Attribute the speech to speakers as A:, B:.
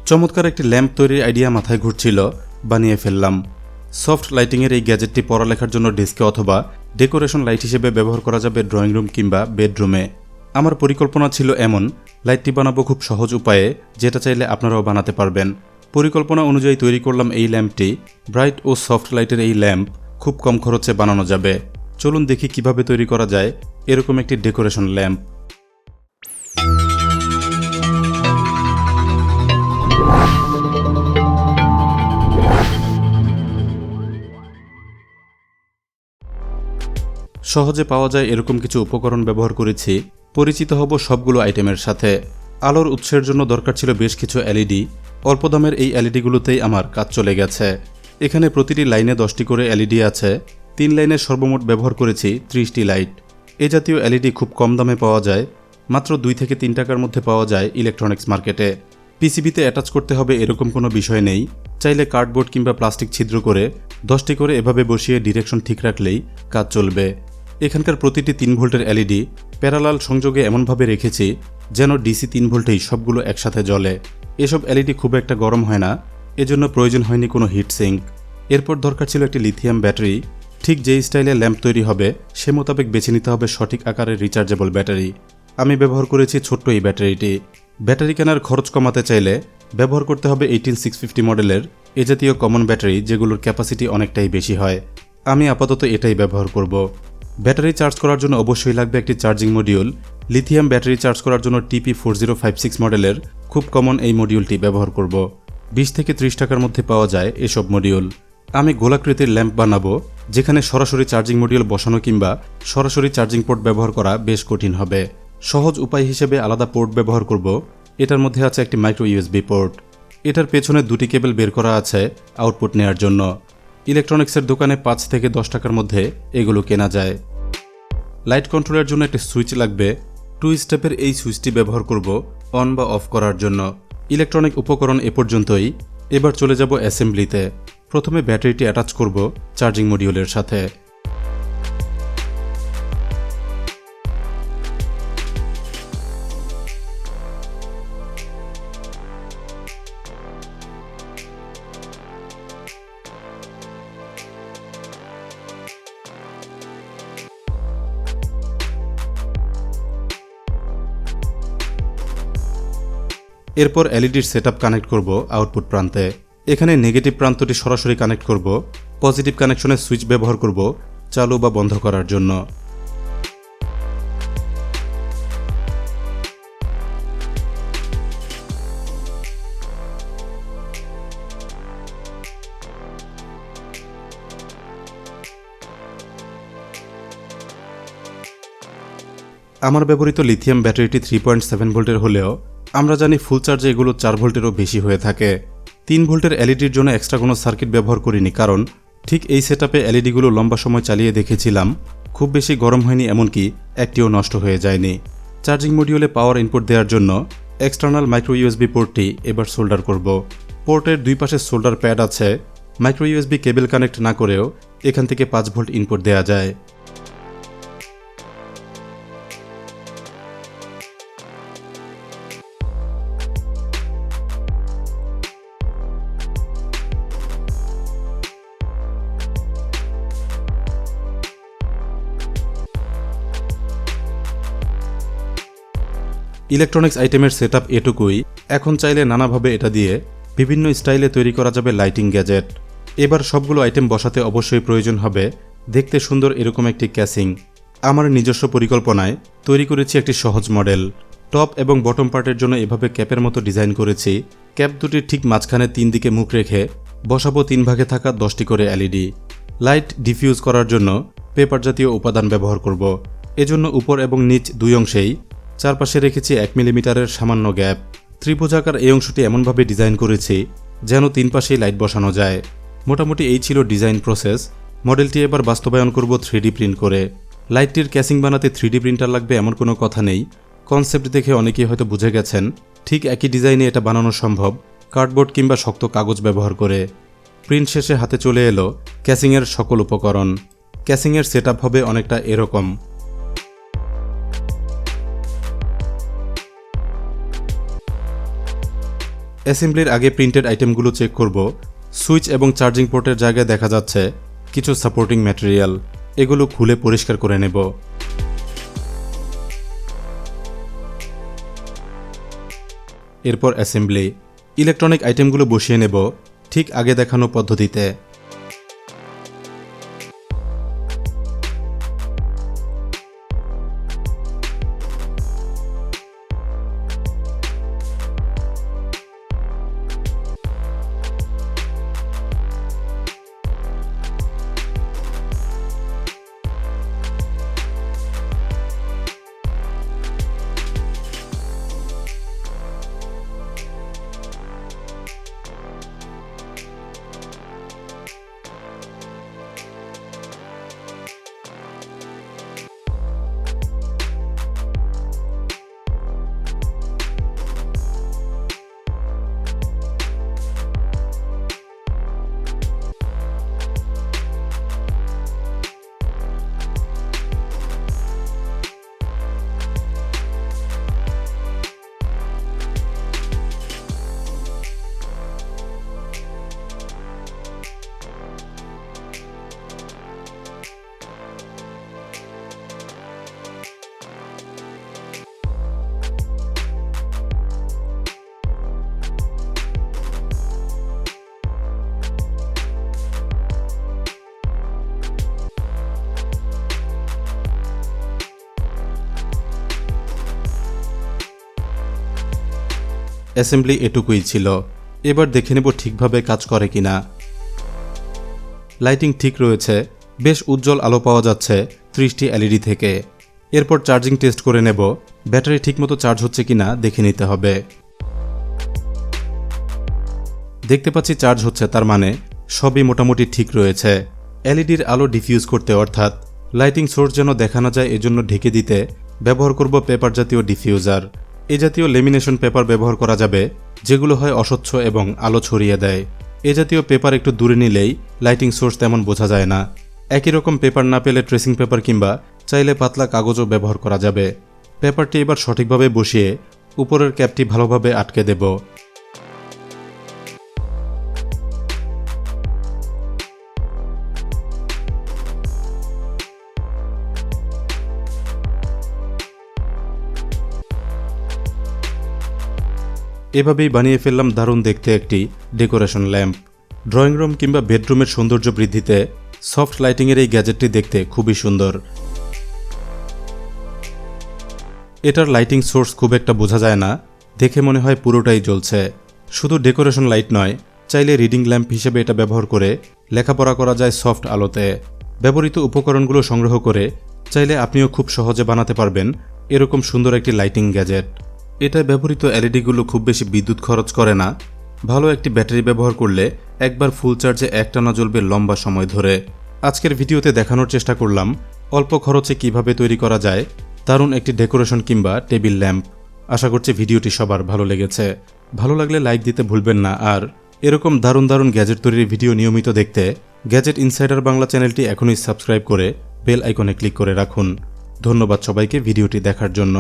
A: চমৎকার একটি ল্যাম্প তৈরির আইডিয়া মাথায় ঘুরছিল, বানিয়ে ফেললাম। সফট লাইটিংয়ের এই গ্যাজেটটি পড়ালেখার জন্য ডেস্কে অথবা ডেকোরেশন লাইট হিসেবে ব্যবহার করা যাবে ড্রয়িং রুম কিংবা বেডরুমে। আমার পরিকল্পনা ছিল এমন লাইটটি বানাবো খুব সহজ উপায়ে, যেটা চাইলে আপনারাও বানাতে পারবেন। পরিকল্পনা অনুযায়ী তৈরি করলাম এই ল্যাম্পটি। ব্রাইট ও সফট লাইটের এই ল্যাম্প খুব কম খরচে বানানো যাবে। চলুন দেখি কিভাবে তৈরি করা যায় এরকম একটি ডেকোরেশন ল্যাম্প। সহজে পাওয়া যায় এরকম কিছু উপকরণ ব্যবহার করেছি। পরিচিত হব সবগুলো আইটেমের সাথে। আলোর উৎসের জন্য দরকার ছিল বেশ কিছু এলইডি। অল্প দামের এই এলইডিগুলোতেই আমার কাজ চলে গেছে। এখানে প্রতিটি লাইনে 10টি করে এলইডি আছে। 3 লাইনে সর্বমোট ব্যবহার করেছি 30টি লাইট। এ জাতীয় এলইডি খুব কম দামে পাওয়া যায়, মাত্র 2 থেকে 3 টাকার মধ্যে পাওয়া যায় ইলেকট্রনিক্স মার্কেটে। পিসিবিতে অ্যাটাচ করতে হবে এরকম কোনো বিষয় নেই। চাইলে কার্ডবোর্ড কিংবা প্লাস্টিক ছিদ্র করে 10টি করে এভাবে বসিয়ে ডিরেকশন ঠিক রাখলেই কাজ চলবে। এখানকার প্রতিটি 3 ভোল্টের এলইডি প্যারালাল সংযোগে এমনভাবে রেখেছি যেন ডিসি 3 ভোল্টেই সবগুলো একসাথে জ্বলে। এসব এলইডি খুব একটা গরম হয় না, এজন্য প্রয়োজন হয়নি কোনো হিট সিঙ্ক। এরপর দরকার ছিল একটি লিথিয়াম ব্যাটারি। ঠিক যেই স্টাইলে ল্যাম্প তৈরি হবে সে মোতাবেক বেছে নিতে হবে সঠিক আকারের রিচার্জেবল ব্যাটারি। আমি ব্যবহার করেছি ছোট্ট এই ব্যাটারিটি। ব্যাটারি কেনার খরচ কমাতে চাইলে ব্যবহার করতে হবে 18650 মডেলের এ জাতীয় কমন ব্যাটারি, যেগুলোর ক্যাপাসিটি অনেকটাই বেশি হয়। আমি আপাতত এটাই ব্যবহার করব। ব্যাটারি চার্জ করার জন্য অবশ্যই লাগবে একটি charging module. Lithium battery charge করার জন্য TP4056 মডেলের খুব কমন এই মডিউলটি ব্যবহার করব। 20 থেকে 30 টাকার মধ্যে পাওয়া যায় এসব মডিউল। আমি গোলাকৃতির ল্যাম্প বানাবো, যেখানে সরাসরি চার্জিং মডিউল বসানো কিংবা সরাসরি চার্জিং পোর্ট ব্যবহার করা বেশ কঠিন হবে। সহজ উপায় হিসেবে আলাদা পোর্ট ব্যবহার করব। এটার মধ্যে আছে একটি মাইক্রো ইউএসবি পোর্ট। এটার পেছনে 2টি কেবল বের করা আছে আউটপুট নেয়ার জন্য। ইলেকট্রনিক্সের দোকানে 5 থেকে 10 টাকার মধ্যে এগুলো কেনা যায়। লাইট কন্ট্রোলের জন্য একটি সুইচ লাগবে। 2 স্টেপের এই সুইচটি ব্যবহার করব অন বা অফ করার জন্য। ইলেকট্রনিক উপকরণ এ পর্যন্তই। এবার চলে যাব অ্যাসেম্বলিতে। প্রথমে ব্যাটারিটি অ্যাটাচ করব চার্জিং মডিউলের সাথে। এরপর এলইডির সেটআপ কানেক্ট করব আউটপুট প্রান্তে। এখানে নেগেটিভ প্রান্তটি সরাসরি কানেক্ট করব। পজিটিভ কানেকশনের সুইচ ব্যবহার করব চালু বা বন্ধ করার জন্য। আমার ব্যবহৃত লিথিয়াম ব্যাটারিটি 3.7 ভোল্টের হলেও আমরা জানি ফুল চার্জে এগুলো 4 ভোল্টেরও বেশি হয়ে থাকে। 3 ভোল্টের এলইডির জন্য এক্সট্রা কোনো সার্কিট ব্যবহার করিনি, কারণ ঠিক এই সেটআপে এলইডিগুলো লম্বা সময় চালিয়ে দেখেছিলাম, খুব বেশি গরম হয়নি, এমনকি একটিও নষ্ট হয়ে যায়নি। চার্জিং মডিউলে পাওয়ার ইনপুট দেওয়ার জন্য এক্সটার্নাল মাইক্রো ইউএসবি পোর্টটি এবার সোল্ডার করব। পোর্টের 2 পাশে সোল্ডার প্যাড আছে। মাইক্রো ইউএসবি কেবল কানেক্ট না করেও এখান থেকে 5 ভোল্ট ইনপুট দেওয়া যায়। ইলেকট্রনিক্স আইটেমের সেটআপ এটুকুই। এখন চাইলে নানাভাবে এটা দিয়ে বিভিন্ন স্টাইলে তৈরি করা যাবে লাইটিং গ্যাজেট। এবার সবগুলো আইটেম বসাতে অবশ্যই প্রয়োজন হবে দেখতে সুন্দর এরকম একটি ক্যাসিং। আমার নিজস্ব পরিকল্পনায় তৈরি করেছি একটি সহজ মডেল। টপ এবং বটম পার্টের জন্য এভাবে ক্যাপের মতো ডিজাইন করেছি। ক্যাপ দুটির ঠিক মাঝখানে 3 দিকে মুখ রেখে বসাবো 3 ভাগে থাকা 10টি করে এলইডি। লাইট ডিফিউজ করার জন্য পেপার জাতীয় উপাদান ব্যবহার করব। এজন্য উপর এবং নিচ 2 অংশেই চারপাশে রেখেছি 1 মিলিমিটারের সামান্য গ্যাপ। ত্রিভুজাকার এই অংশটি এমনভাবে ডিজাইন করেছি যেন 3 পাশেই লাইট বসানো যায়। মোটামুটি এই ছিল ডিজাইন প্রসেস। মডেলটি এবার বাস্তবায়ন করব 3D প্রিন্ট করে। লাইটটির ক্যাসিং বানাতে 3D প্রিন্টার লাগবে এমন কোনো কথা নেই। কনসেপ্ট দেখে অনেকেই হয়তো বুঝে গেছেন। ঠিক একই ডিজাইনে এটা বানানো সম্ভব কার্ডবোর্ড কিংবা শক্ত কাগজ ব্যবহার করে। প্রিন্ট শেষে হাতে চলে এলো ক্যাসিংয়ের সকল উপকরণ। ক্যাসিংয়ের সেটআপ হবে অনেকটা এরকম। অ্যাসেম্বলির আগে প্রিন্টেড আইটেমগুলো চেক করব। সুইচ এবং চার্জিং পোর্টের জায়গায় দেখা যাচ্ছে কিছু সাপোর্টিং ম্যাটেরিয়াল, এগুলো খুলে পরিষ্কার করে নেব। এরপর অ্যাসেম্বলি। ইলেকট্রনিক আইটেমগুলো বসিয়ে নেব ঠিক আগে দেখানো পদ্ধতিতে। অ্যাসেম্বলি এটুকুই ছিল। এবার দেখে নেব ঠিকভাবে কাজ করে কিনা। লাইটিং ঠিক রয়েছে, বেশ উজ্জ্বল আলো পাওয়া যাচ্ছে 30টি এলইডি থেকে। এরপর চার্জিং টেস্ট করে নেব, ব্যাটারি ঠিকমতো চার্জ হচ্ছে কিনা দেখে নিতে হবে। দেখতে পাচ্ছি চার্জ হচ্ছে, তার মানে সবই মোটামুটি ঠিক রয়েছে। এলইডির আলো ডিফিউজ করতে, অর্থাৎ লাইটিং সোর্স যেন দেখা না যায় এজন্য ঢেকে দিতে ব্যবহার করব পেপার জাতীয় ডিফিউজার। এ জাতীয় লেমিনেশন পেপার ব্যবহার করা যাবে যেগুলো হয় অস্বচ্ছ এবং আলো ছড়িয়ে দেয়। এ জাতীয় পেপার একটু দূরে নিলেই লাইটিং সোর্স তেমন বোঝা যায় না। একই রকম পেপার না পেলে ট্রেসিং পেপার কিংবা চাইলে পাতলা কাগজও ব্যবহার করা যাবে। পেপারটি এবার সঠিকভাবে বসিয়ে উপরের ক্যাপটি ভালোভাবে আটকে দেব। এভাবেই বানিয়ে ফেললাম দারুণ দেখতে একটি ডেকোরেশন ল্যাম্প। ড্রয়িং রুম কিংবা বেডরুমের সৌন্দর্য বৃদ্ধিতে সফট লাইটিংয়ের এই গ্যাজেটটি দেখতে খুবই সুন্দর। এটার লাইটিং সোর্স খুব একটা বোঝা যায় না, দেখে মনে হয় পুরোটাই জ্বলছে। শুধু ডেকোরেশন লাইট নয়, চাইলে রিডিং ল্যাম্প হিসেবে এটা ব্যবহার করে লেখাপড়া করা যায় সফট আলোতে। ব্যবহৃত উপকরণগুলো সংগ্রহ করে চাইলে আপনিও খুব সহজে বানাতে পারবেন এরকম সুন্দর একটি লাইটিং গ্যাজেট। এটা ব্যবহৃত এলইডিগুলো খুব বেশি বিদ্যুৎ খরচ করে না। ভালো একটি ব্যাটারি ব্যবহার করলে একবার ফুল চার্জে একটানা জ্বলবে লম্বা সময় ধরে। আজকের ভিডিওতে দেখানোর চেষ্টা করলাম অল্প খরচে কিভাবে তৈরি করা যায় দারুণ একটি ডেকোরেশন কিংবা টেবিল ল্যাম্প। আশা করছি ভিডিওটি সবার ভালো লেগেছে। ভালো লাগলে লাইক দিতে ভুলবেন না। আর এরকম দারুণ দারুণ গ্যাজেট তৈরির ভিডিও নিয়মিত দেখতে গ্যাজেট ইনসাইডার বাংলা চ্যানেলটি এখনই সাবস্ক্রাইব করে বেল আইকনে ক্লিক করে রাখুন। ধন্যবাদ সবাইকে ভিডিওটি দেখার জন্য।